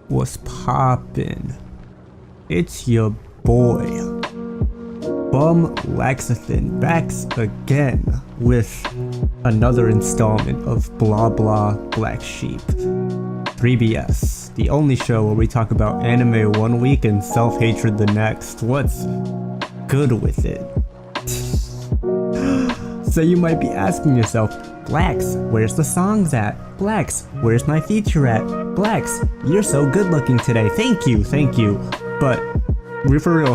What's poppin'? It's your boy, Bum Laxathan, back again with another installment of Blah Blah Black Sheep. 3BS, the only show where we talk about anime one week and self-hatred the next. What's good with it? So you might be asking yourself, Blax, where's the songs at? Blax, where's my feature at? Blax, you're so good looking today. Thank you. But for real,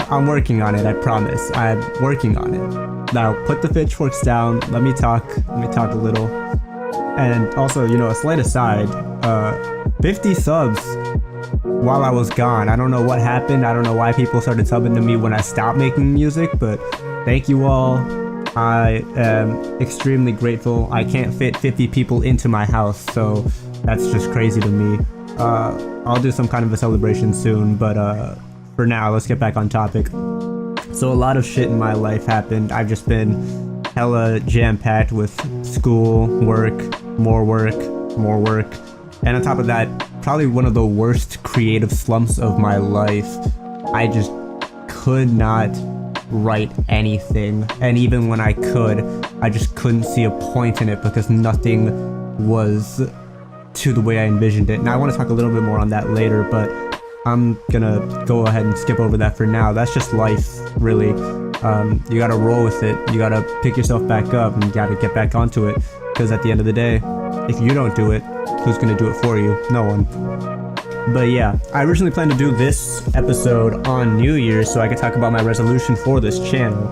I'm working on it, I promise. I'm working on it. Now, put the pitchforks down, let me talk a little. And also, a slight aside, 50 subs while I was gone. I don't know what happened, I don't know why people started subbing to me when I stopped making music, but thank you all. I am extremely grateful. I can't fit 50 people into my house, so that's just crazy to me. I'll do some kind of a celebration soon, but for now, let's get back on topic. So a lot of shit in my life happened. I've just been hella jam-packed with school, work, more work, and on top of that, probably one of the worst creative slumps of my life. I just could not write anything, and even when I could, I just couldn't see a point in it because nothing was to the way I envisioned it. Now I want to talk a little bit more on that later, but I'm gonna go ahead and skip over that for now. That's just life, really. You gotta roll with it, you gotta pick yourself back up, and you gotta get back onto it, because at the end of the day, if you don't do it, who's gonna do it for you? No one. But yeah, I originally planned to do this episode on New Year's so I could talk about my resolution for this channel,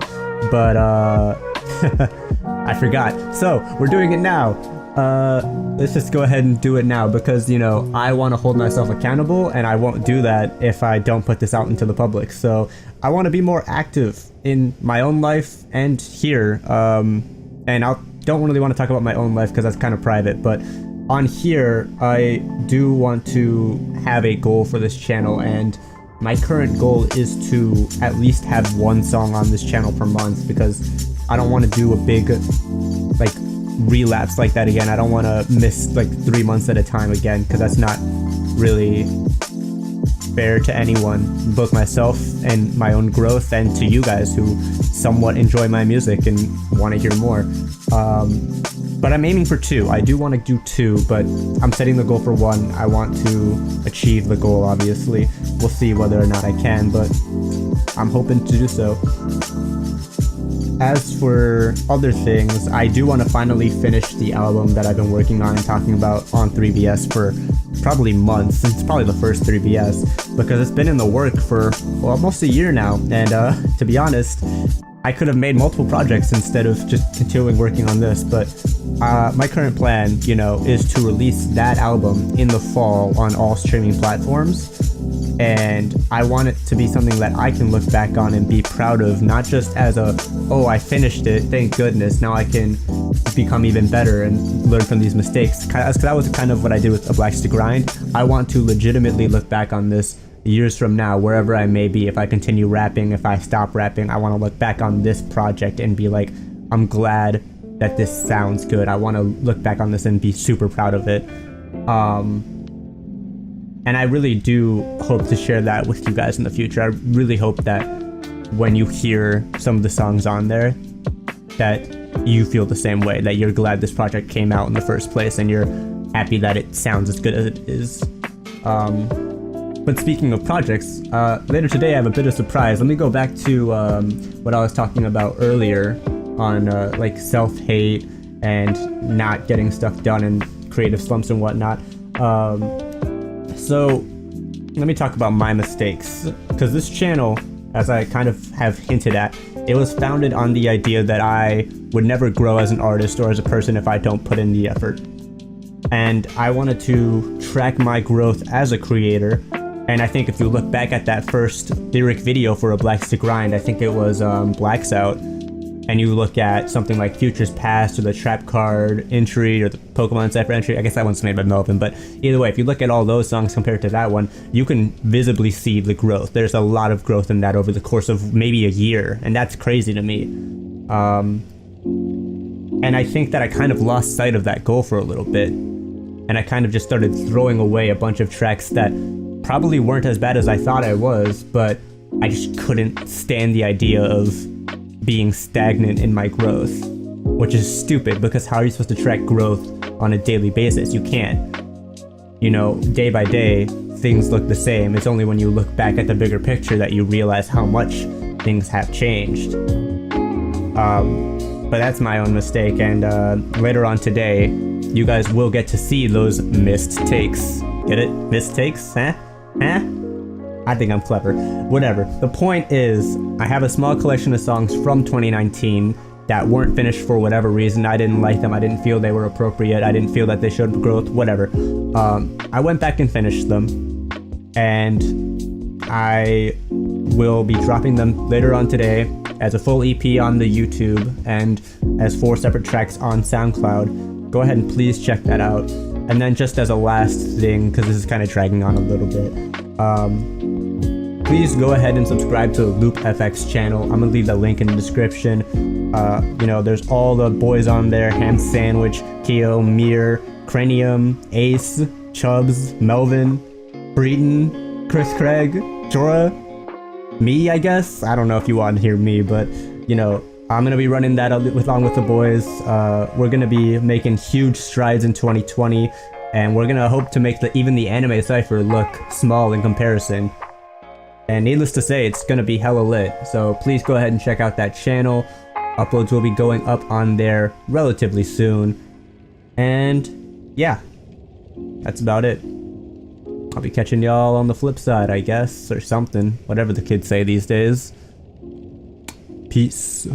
but I forgot. So we're doing it now. Let's just go ahead and do it now because, I want to hold myself accountable, and I won't do that if I don't put this out into the public. So I want to be more active in my own life and here. And I don't really want to talk about my own life because that's kind of private, but on here, I do want to have a goal for this channel, and my current goal is to at least have one song on this channel per month, because I don't want to do a big, relapse like that again. I don't want to miss, 3 months at a time again, because that's not really fair to anyone, both myself and my own growth, and to you guys who somewhat enjoy my music and want to hear more. But I'm aiming for 2. I do want to do 2, but I'm setting the goal for 1. I want to achieve the goal, obviously. We'll see whether or not I can, but I'm hoping to do so. As for other things, I do want to finally finish the album that I've been working on and talking about on 3BS for probably months, since probably the first 3BS, because it's been in the work for almost a year now, and to be honest, I could have made multiple projects instead of just continuing working on this, but my current plan, is to release that album in the fall on all streaming platforms, and I want it to be something that I can look back on and be proud of, not just as I finished it, thank goodness, now I can become even better and learn from these mistakes, because that was kind of what I did with A Blax to Grind. I want to legitimately look back on this years from now, wherever I may be. If I continue rapping, if I stop rapping, I want to look back on this project and be like, I'm glad that this sounds good. I want to look back on this and be super proud of it. And I really do hope to share that with you guys in the future. I really hope that when you hear some of the songs on there, that you feel the same way, that you're glad this project came out in the first place and you're happy that it sounds as good as it is. But speaking of projects, later today I have a bit of surprise. Let me go back to what I was talking about earlier on self-hate and not getting stuff done and creative slumps and whatnot. So let me talk about my mistakes, because this channel, as I kind of have hinted at, it was founded on the idea that I would never grow as an artist or as a person if I don't put in the effort. And I wanted to track my growth as a creator. And I think if you look back at that first lyric video for A Blax to Grind, I think it was Blax Out, and you look at something like Futures Past or the Trap Card entry or the Pokemon Cypher entry, I guess that one's made by Melvin, but either way, if you look at all those songs compared to that one, you can visibly see the growth. There's a lot of growth in that over the course of maybe a year, and that's crazy to me. And I think that I kind of lost sight of that goal for a little bit. And I kind of just started throwing away a bunch of tracks that probably weren't as bad as I thought I was, but I just couldn't stand the idea of being stagnant in my growth. Which is stupid, because how are you supposed to track growth on a daily basis? You can't. You know, day by day, things look the same. It's only when you look back at the bigger picture that you realize how much things have changed. But that's my own mistake, and later on today, you guys will get to see those missed takes. Get it? Missed takes? Huh? I think I'm clever. Whatever. The point is, I have a small collection of songs from 2019 that weren't finished for whatever reason. I didn't like them. I didn't feel they were appropriate. I didn't feel that they showed growth. Whatever. I went back and finished them, and I will be dropping them later on today as a full EP on the YouTube and as 4 separate tracks on SoundCloud. Go ahead and please check that out. And then just as a last thing, because this is kind of dragging on a little bit, please go ahead and subscribe to the Loop FX channel. I'm gonna leave the link in the description. You know, there's all the boys on there: Ham Sandwich, Keo, Mir, Cranium, Ace, Chubbs, Melvin, Breton, Chris Craig, Jorah, me, I guess. I don't know if you want to hear me, but you know, I'm gonna be running that along with the boys. We're gonna be making huge strides in 2020, and we're gonna hope to make even the anime cipher look small in comparison. And needless to say, it's gonna be hella lit. So please go ahead and check out that channel. Uploads will be going up on there relatively soon. And yeah, that's about it. I'll be catching y'all on the flip side, I guess, or something. Whatever the kids say these days. Peace.